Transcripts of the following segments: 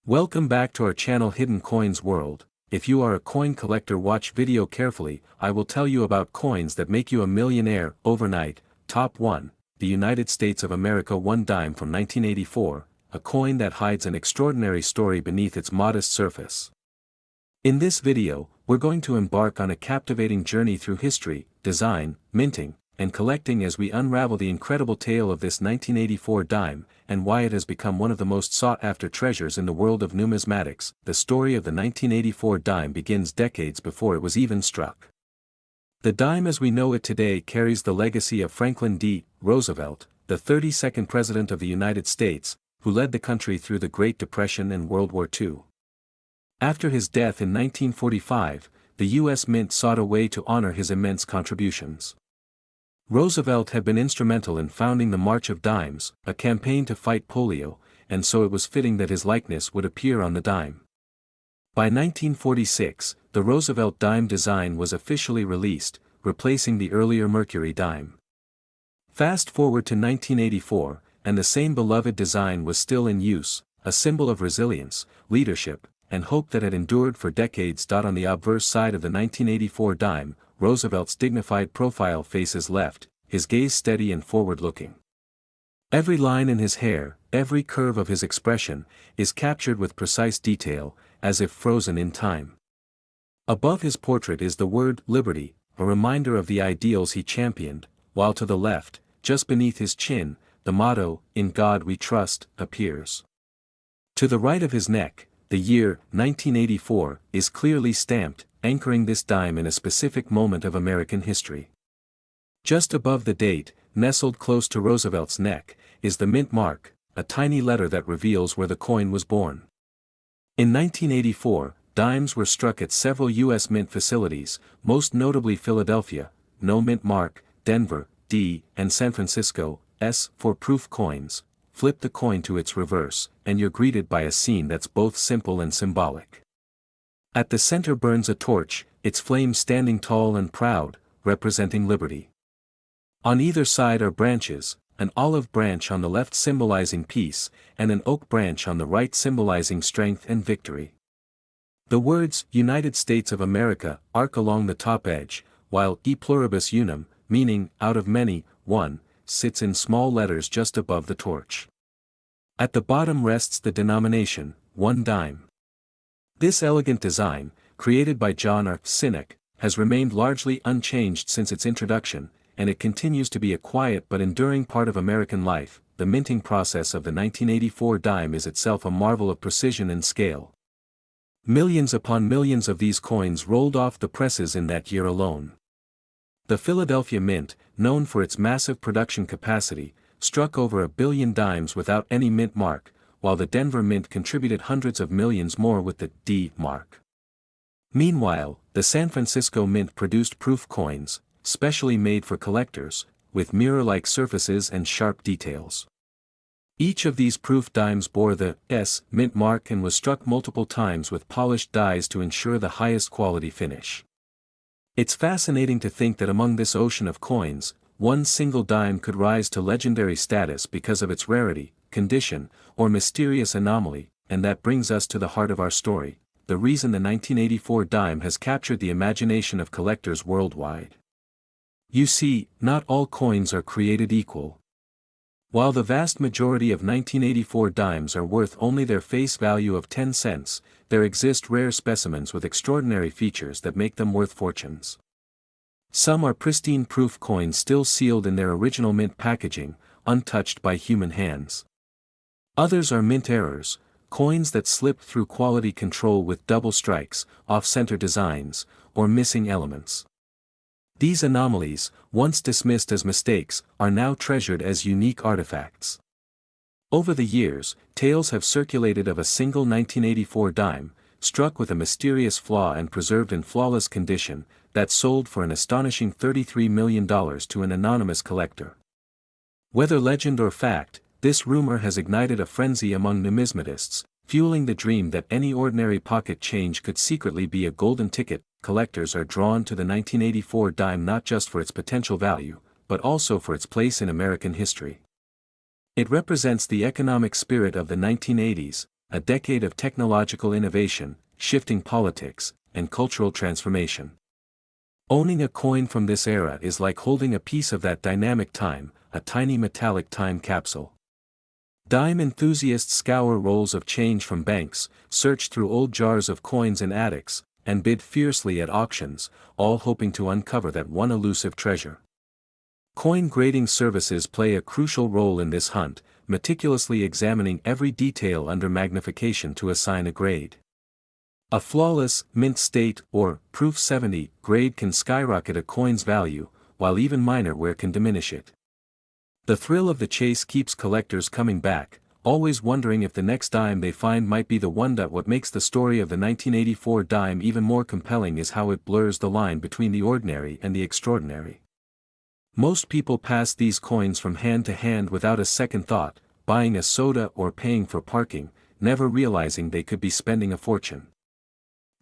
Welcome back to our channel Hidden Coins World. If you are a coin collector, watch video carefully. I will tell you about coins that make you a millionaire overnight. Top 1. The United States of America 1 dime from 1984, a coin that hides an extraordinary story beneath its modest surface. In this video, we're going to embark on a captivating journey through history, design, minting, and collecting as we unravel the incredible tale of this 1984 dime, and why it has become one of the most sought-after treasures in the world of numismatics. The story of the 1984 dime begins decades before it was even struck. The dime as we know it today carries the legacy of Franklin D. Roosevelt, the 32nd President of the United States, who led the country through the Great Depression and World War II. After his death in 1945, the U.S. Mint sought a way to honor his immense contributions. Roosevelt had been instrumental in founding the March of Dimes, a campaign to fight polio, and so it was fitting that his likeness would appear on the dime. By 1946, the Roosevelt dime design was officially released, replacing the earlier Mercury dime. Fast forward to 1984, and the same beloved design was still in use, a symbol of resilience, leadership, and hope that had endured for decades. On the obverse side of the 1984 dime, Roosevelt's dignified profile faces left, his gaze steady and forward-looking. Every line in his hair, every curve of his expression, is captured with precise detail, as if frozen in time. Above his portrait is the word Liberty, a reminder of the ideals he championed, while to the left, just beneath his chin, the motto, "In God We Trust," appears. To the right of his neck, the year, 1984, is clearly stamped, anchoring this dime in a specific moment of American history. Just above the date, nestled close to Roosevelt's neck, is the mint mark, a tiny letter that reveals where the coin was born. In 1984, dimes were struck at several U.S. mint facilities, most notably Philadelphia, no mint mark, Denver, D, and San Francisco, S, for proof coins. Flip the coin to its reverse, and you're greeted by a scene that's both simple and symbolic. At the center burns a torch, its flame standing tall and proud, representing liberty. On either side are branches, an olive branch on the left symbolizing peace, and an oak branch on the right symbolizing strength and victory. The words, United States of America, arc along the top edge, while E pluribus unum, meaning, out of many, one, sits in small letters just above the torch. At the bottom rests the denomination, 1 dime. This elegant design, created by John R. Sinek, has remained largely unchanged since its introduction, and it continues to be a quiet but enduring part of American life. The minting process of the 1984 dime is itself a marvel of precision and scale. Millions upon millions of these coins rolled off the presses in that year alone. The Philadelphia Mint, known for its massive production capacity, struck over 1 billion dimes without any mint mark, while the Denver Mint contributed hundreds of millions more with the D mark. Meanwhile, the San Francisco Mint produced proof coins, specially made for collectors, with mirror-like surfaces and sharp details. Each of these proof dimes bore the S mint mark and was struck multiple times with polished dies to ensure the highest quality finish. It's fascinating to think that among this ocean of coins, one single dime could rise to legendary status because of its rarity, condition, or mysterious anomaly, and that brings us to the heart of our story, the reason the 1984 dime has captured the imagination of collectors worldwide. You see, not all coins are created equal. While the vast majority of 1984 dimes are worth only their face value of 10 cents, there exist rare specimens with extraordinary features that make them worth fortunes. Some are pristine proof coins still sealed in their original mint packaging, untouched by human hands. Others are mint errors, coins that slip through quality control with double strikes, off-center designs, or missing elements. These anomalies, once dismissed as mistakes, are now treasured as unique artifacts. Over the years, tales have circulated of a single 1984 dime, struck with a mysterious flaw and preserved in flawless condition, that sold for an astonishing $33 million to an anonymous collector. Whether legend or fact, this rumor has ignited a frenzy among numismatists, fueling the dream that any ordinary pocket change could secretly be a golden ticket. Collectors are drawn to the 1984 dime not just for its potential value, but also for its place in American history. It represents the economic spirit of the 1980s, a decade of technological innovation, shifting politics, and cultural transformation. Owning a coin from this era is like holding a piece of that dynamic time, a tiny metallic time capsule. Dime enthusiasts scour rolls of change from banks, search through old jars of coins in attics, and bid fiercely at auctions, all hoping to uncover that one elusive treasure. Coin grading services play a crucial role in this hunt, meticulously examining every detail under magnification to assign a grade. A flawless, mint state, or proof 70 grade can skyrocket a coin's value, while even minor wear can diminish it. The thrill of the chase keeps collectors coming back, always wondering if the next dime they find might be the one. What makes the story of the 1984 dime even more compelling is how it blurs the line between the ordinary and the extraordinary. Most people pass these coins from hand to hand without a second thought, buying a soda or paying for parking, never realizing they could be spending a fortune.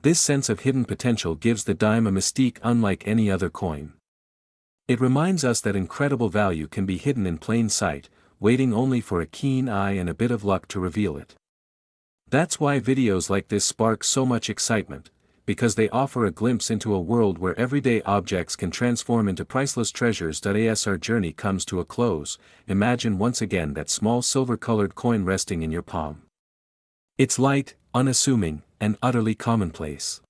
This sense of hidden potential gives the dime a mystique unlike any other coin. It reminds us that incredible value can be hidden in plain sight, waiting only for a keen eye and a bit of luck to reveal it. That's why videos like this spark so much excitement, because they offer a glimpse into a world where everyday objects can transform into priceless treasures. As our journey comes to a close, imagine once again that small silver-colored coin resting in your palm. It's light, unassuming, and utterly commonplace.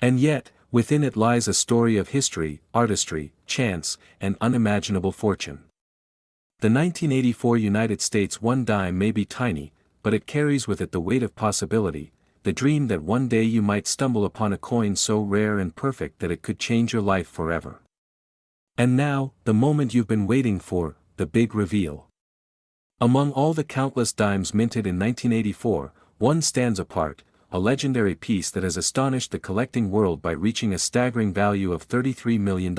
And yet, within it lies a story of history, artistry, chance, and unimaginable fortune. The 1984 United States one dime may be tiny, but it carries with it the weight of possibility, the dream that one day you might stumble upon a coin so rare and perfect that it could change your life forever. And now, the moment you've been waiting for, the big reveal. Among all the countless dimes minted in 1984, one stands apart, a legendary piece that has astonished the collecting world by reaching a staggering value of $33 million.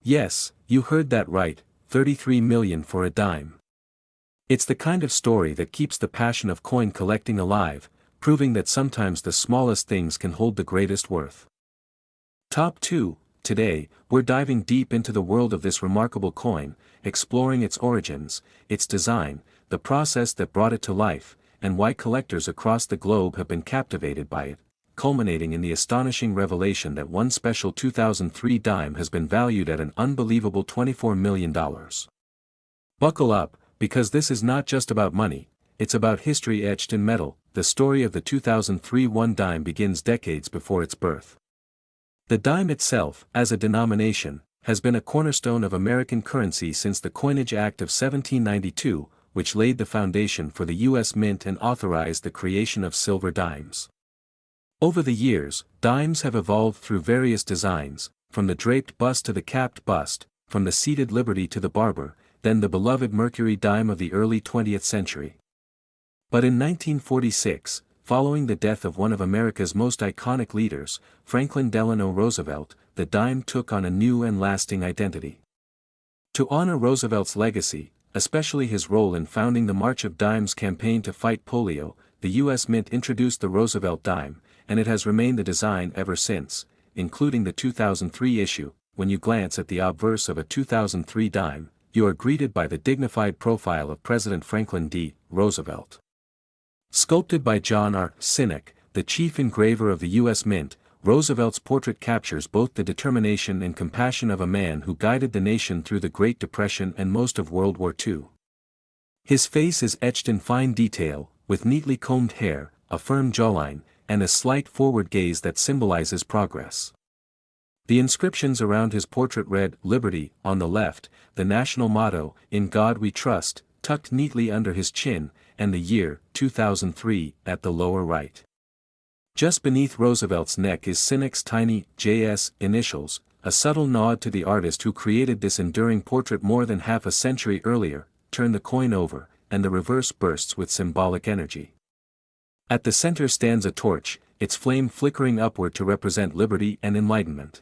Yes, you heard that right, $33 million for a dime. It's the kind of story that keeps the passion of coin collecting alive, proving that sometimes the smallest things can hold the greatest worth. Top 2, today, we're diving deep into the world of this remarkable coin, exploring its origins, its design, the process that brought it to life, and why collectors across the globe have been captivated by it, culminating in the astonishing revelation that one special 2003 dime has been valued at an unbelievable $24 million. Buckle up, because this is not just about money, it's about history etched in metal. The story of the 2003 one dime begins decades before its birth. The dime itself, as a denomination, has been a cornerstone of American currency since the Coinage Act of 1792, which laid the foundation for the U.S. Mint and authorized the creation of silver dimes. Over the years, dimes have evolved through various designs, from the draped bust to the capped bust, from the seated Liberty to the Barber, then the beloved Mercury dime of the early 20th century. But in 1946, following the death of one of America's most iconic leaders, Franklin Delano Roosevelt, the dime took on a new and lasting identity. To honor Roosevelt's legacy, especially his role in founding the March of Dimes campaign to fight polio, the U.S. Mint introduced the Roosevelt dime, and it has remained the design ever since, including the 2003 issue. When you glance at the obverse of a 2003 dime, you are greeted by the dignified profile of President Franklin D. Roosevelt. Sculpted by John R. Sinek, the chief engraver of the U.S. Mint, Roosevelt's portrait captures both the determination and compassion of a man who guided the nation through the Great Depression and most of World War II. His face is etched in fine detail, with neatly combed hair, a firm jawline, and a slight forward gaze that symbolizes progress. The inscriptions around his portrait read, "Liberty," on the left, the national motto, "In God We Trust," tucked neatly under his chin, and the year, 2003, at the lower right. Just beneath Roosevelt's neck is Sinek's tiny JS initials, a subtle nod to the artist who created this enduring portrait more than half a century earlier. Turn the coin over, and the reverse bursts with symbolic energy. At the center stands a torch, its flame flickering upward to represent liberty and enlightenment.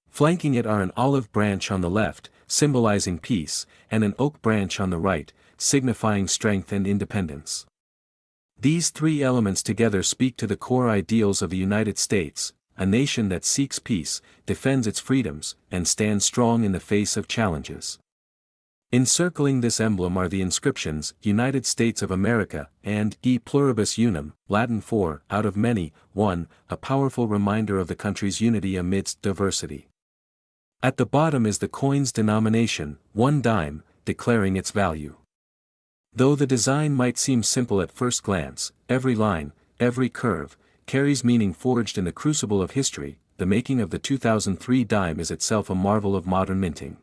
Flanking it are an olive branch on the left, symbolizing peace, and an oak branch on the right, signifying strength and independence. These three elements together speak to the core ideals of the United States, a nation that seeks peace, defends its freedoms, and stands strong in the face of challenges. Encircling this emblem are the inscriptions, United States of America, and E pluribus unum, Latin for, out of many, one, a powerful reminder of the country's unity amidst diversity. At the bottom is the coin's denomination, 1 dime, declaring its value. Though the design might seem simple at first glance, every line, every curve, carries meaning forged in the crucible of history. The making of the 2003 dime is itself a marvel of modern minting.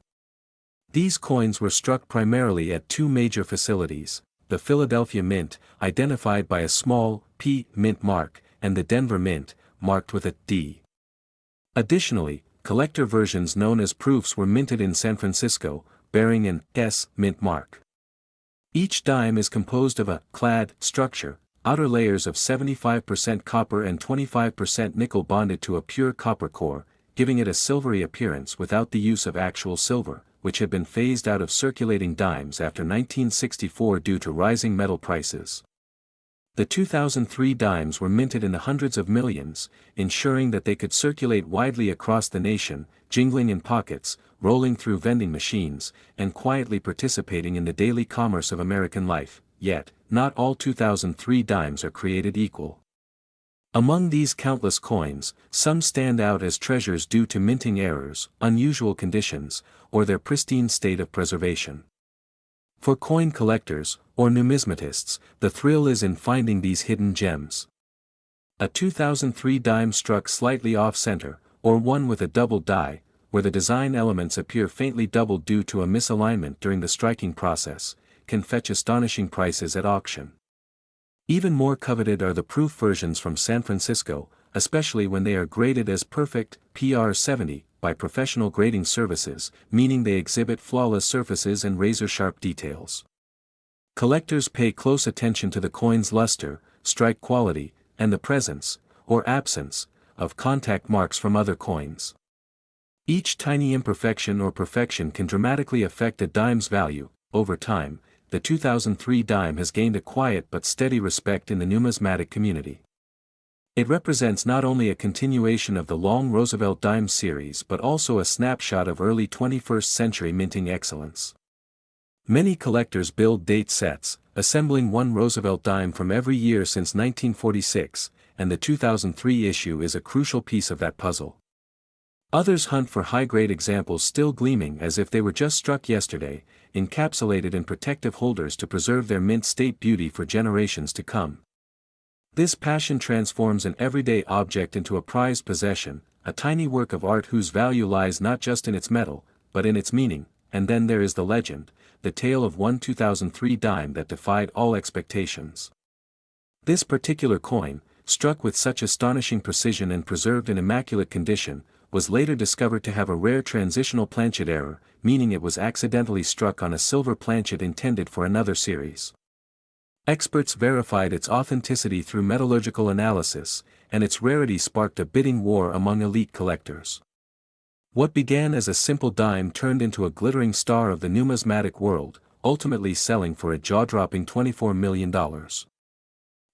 These coins were struck primarily at two major facilities, the Philadelphia Mint, identified by a small P mint mark, and the Denver Mint, marked with a D. Additionally, collector versions known as proofs were minted in San Francisco, bearing an S mint mark. Each dime is composed of a clad structure, outer layers of 75% copper and 25% nickel bonded to a pure copper core, giving it a silvery appearance without the use of actual silver, which had been phased out of circulating dimes after 1964 due to rising metal prices. The 2003 dimes were minted in the hundreds of millions, ensuring that they could circulate widely across the nation, jingling in pockets, rolling through vending machines, and quietly participating in the daily commerce of American life. Yet, not all 2003 dimes are created equal. Among these countless coins, some stand out as treasures due to minting errors, unusual conditions, or their pristine state of preservation. For coin collectors, or numismatists, the thrill is in finding these hidden gems. A 2003 dime struck slightly off-center, or one with a double die, where the design elements appear faintly doubled due to a misalignment during the striking process, can fetch astonishing prices at auction. Even more coveted are the proof versions from San Francisco, especially when they are graded as perfect, PR 70, by professional grading services, meaning they exhibit flawless surfaces and razor-sharp details. Collectors pay close attention to the coin's luster, strike quality, and the presence, or absence, of contact marks from other coins. Each tiny imperfection or perfection can dramatically affect a dime's value. Over time, the 2003 dime has gained a quiet but steady respect in the numismatic community. It represents not only a continuation of the long Roosevelt dime series but also a snapshot of early 21st century minting excellence. Many collectors build date sets, assembling one Roosevelt dime from every year since 1946, and the 2003 issue is a crucial piece of that puzzle. Others hunt for high-grade examples still gleaming as if they were just struck yesterday, encapsulated in protective holders to preserve their mint state beauty for generations to come. This passion transforms an everyday object into a prized possession, a tiny work of art whose value lies not just in its metal, but in its meaning. And then there is the legend, the tale of one 2003 dime that defied all expectations. This particular coin, struck with such astonishing precision and preserved in immaculate condition, was later discovered to have a rare transitional planchet error, meaning it was accidentally struck on a silver planchet intended for another series. Experts verified its authenticity through metallurgical analysis, and its rarity sparked a bidding war among elite collectors. What began as a simple dime turned into a glittering star of the numismatic world, ultimately selling for a jaw-dropping $24 million.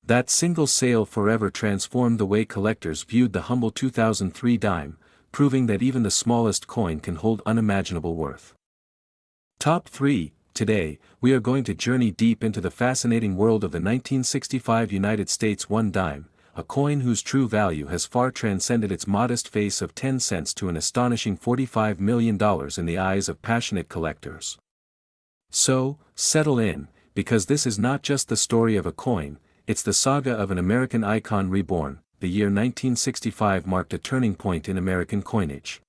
That single sale forever transformed the way collectors viewed the humble 2003 dime, proving that even the smallest coin can hold unimaginable worth. Top 3. Today, we are going to journey deep into the fascinating world of the 1965 United States 1 dime, a coin whose true value has far transcended its modest face of 10 cents to an astonishing $45 million in the eyes of passionate collectors. So, settle in, because this is not just the story of a coin, it's the saga of an American icon reborn. The year 1965 marked a turning point in American coinage.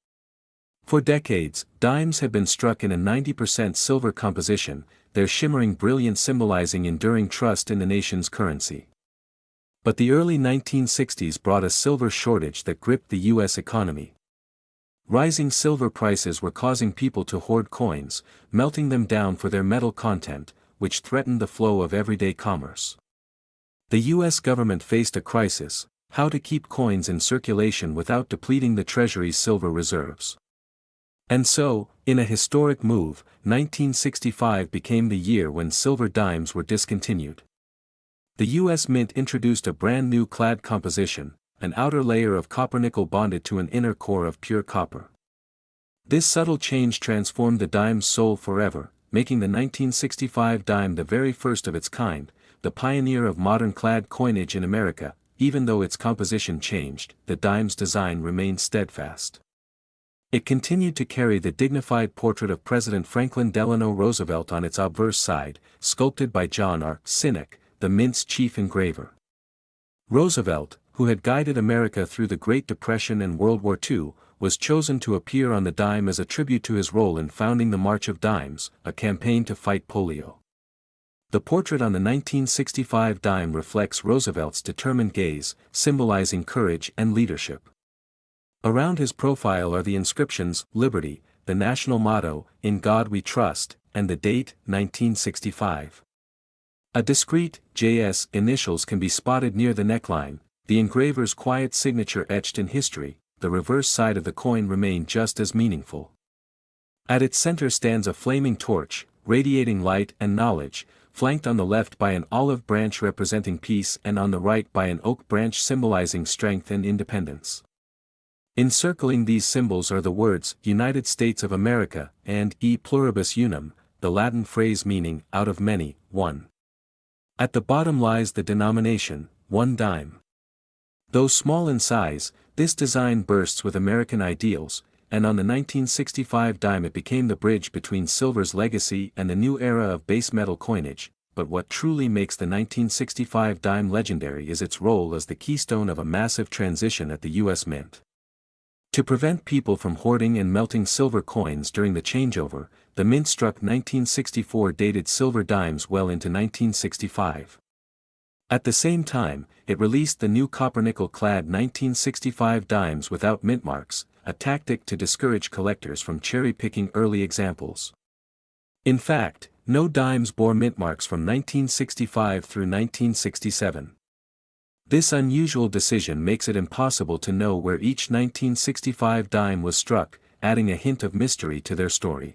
For decades, dimes had been struck in a 90% silver composition, their shimmering brilliance symbolizing enduring trust in the nation's currency. But the early 1960s brought a silver shortage that gripped the U.S. economy. Rising silver prices were causing people to hoard coins, melting them down for their metal content, which threatened the flow of everyday commerce. The U.S. government faced a crisis: how to keep coins in circulation without depleting the Treasury's silver reserves. And so, in a historic move, 1965 became the year when silver dimes were discontinued. The U.S. Mint introduced a brand new clad composition, an outer layer of copper-nickel bonded to an inner core of pure copper. This subtle change transformed the dime's soul forever, making the 1965 dime the very first of its kind, the pioneer of modern clad coinage in America. Even though its composition changed, the dime's design remained steadfast. It continued to carry the dignified portrait of President Franklin Delano Roosevelt on its obverse side, sculpted by John R. Sinnock, the Mint's chief engraver. Roosevelt, who had guided America through the Great Depression and World War II, was chosen to appear on the dime as a tribute to his role in founding the March of Dimes, a campaign to fight polio. The portrait on the 1965 dime reflects Roosevelt's determined gaze, symbolizing courage and leadership. Around his profile are the inscriptions, Liberty, the national motto, In God We Trust, and the date, 1965. A discreet, JS initials can be spotted near the neckline, the engraver's quiet signature etched in history. The reverse side of the coin remained just as meaningful. At its center stands a flaming torch, radiating light and knowledge, flanked on the left by an olive branch representing peace and on the right by an oak branch symbolizing strength and independence. Encircling these symbols are the words, United States of America, and E pluribus unum, the Latin phrase meaning, out of many, one. At the bottom lies the denomination, 1 dime. Though small in size, this design bursts with American ideals, and on the 1965 dime it became the bridge between silver's legacy and the new era of base metal coinage. But what truly makes the 1965 dime legendary is its role as the keystone of a massive transition at the U.S. Mint. To prevent people from hoarding and melting silver coins during the changeover, the Mint struck 1964 dated silver dimes well into 1965. At the same time, it released the new copper-nickel-clad 1965 dimes without mint marks, a tactic to discourage collectors from cherry-picking early examples. In fact, no dimes bore mint marks from 1965 through 1967. This unusual decision makes it impossible to know where each 1965 dime was struck, adding a hint of mystery to their story.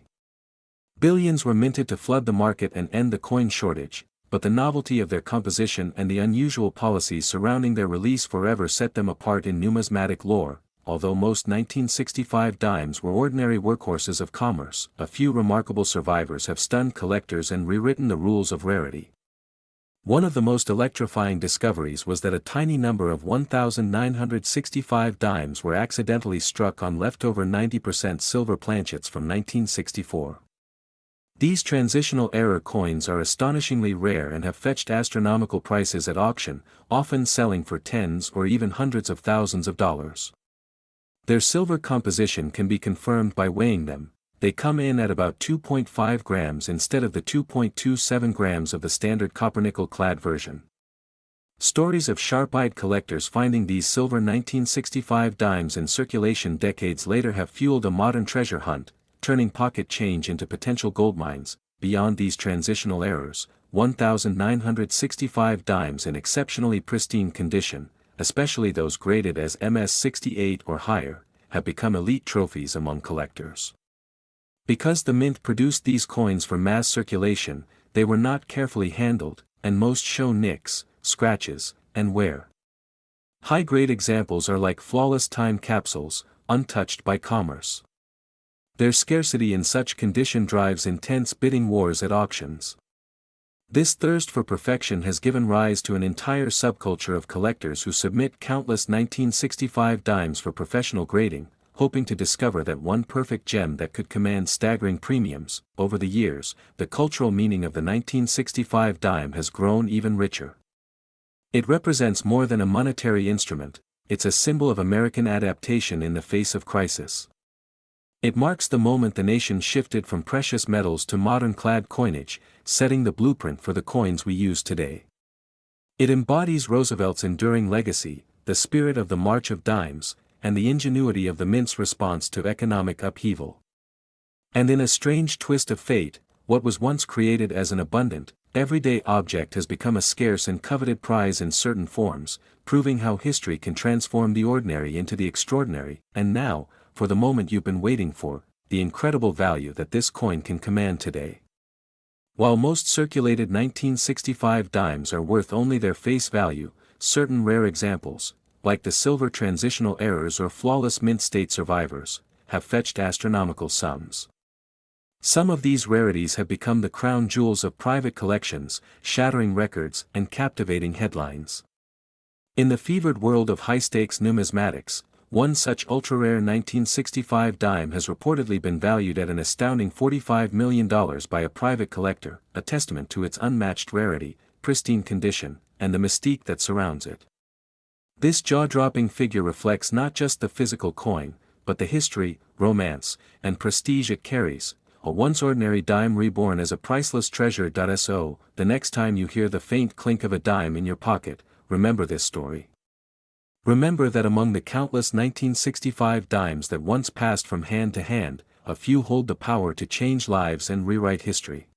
Billions were minted to flood the market and end the coin shortage, but the novelty of their composition and the unusual policies surrounding their release forever set them apart in numismatic lore. Although most 1965 dimes were ordinary workhorses of commerce, a few remarkable survivors have stunned collectors and rewritten the rules of rarity. One of the most electrifying discoveries was that a tiny number of 1,965 dimes were accidentally struck on leftover 90% silver planchets from 1964. These transitional error coins are astonishingly rare and have fetched astronomical prices at auction, often selling for tens or even hundreds of thousands of dollars. Their silver composition can be confirmed by weighing them. They come in at about 2.5 grams instead of the 2.27 grams of the standard copper-nickel-clad version. Stories of sharp-eyed collectors finding these silver 1965 dimes in circulation decades later have fueled a modern treasure hunt, turning pocket change into potential gold mines. Beyond these transitional errors, 1,965 dimes in exceptionally pristine condition, especially those graded as MS-68 or higher, have become elite trophies among collectors. Because the Mint produced these coins for mass circulation, they were not carefully handled, and most show nicks, scratches, and wear. High-grade examples are like flawless time capsules, untouched by commerce. Their scarcity in such condition drives intense bidding wars at auctions. This thirst for perfection has given rise to an entire subculture of collectors who submit countless 1965 dimes for professional grading, hoping to discover that one perfect gem that could command staggering premiums. Over the years, the cultural meaning of the 1965 dime has grown even richer. It represents more than a monetary instrument, it's a symbol of American adaptation in the face of crisis. It marks the moment the nation shifted from precious metals to modern clad coinage, setting the blueprint for the coins we use today. It embodies Roosevelt's enduring legacy, the spirit of the March of Dimes, and the ingenuity of the Mint's response to economic upheaval. And in a strange twist of fate, what was once created as an abundant, everyday object has become a scarce and coveted prize in certain forms, proving how history can transform the ordinary into the extraordinary. And now, for the moment you've been waiting for, the incredible value that this coin can command today. While most circulated 1965 dimes are worth only their face value, certain rare examples, like the silver transitional errors or flawless mint state survivors, have fetched astronomical sums. Some of these rarities have become the crown jewels of private collections, shattering records and captivating headlines. In the fevered world of high-stakes numismatics, one such ultra-rare 1965 dime has reportedly been valued at an astounding $45 million by a private collector, a testament to its unmatched rarity, pristine condition, and the mystique that surrounds it. This jaw-dropping figure reflects not just the physical coin, but the history, romance, and prestige it carries, a once ordinary dime reborn as a priceless treasure. So, the next time you hear the faint clink of a dime in your pocket, remember this story. Remember that among the countless 1965 dimes that once passed from hand to hand, a few hold the power to change lives and rewrite history.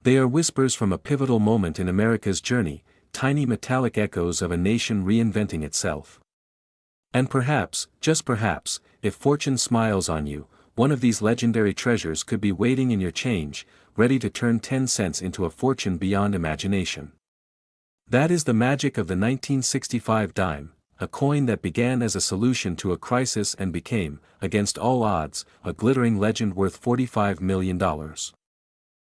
They are whispers from a pivotal moment in America's journey, tiny metallic echoes of a nation reinventing itself. And perhaps, just perhaps, if fortune smiles on you, one of these legendary treasures could be waiting in your change, ready to turn 10 cents into a fortune beyond imagination. That is the magic of the 1965 dime, a coin that began as a solution to a crisis and became, against all odds, a glittering legend worth $45 million.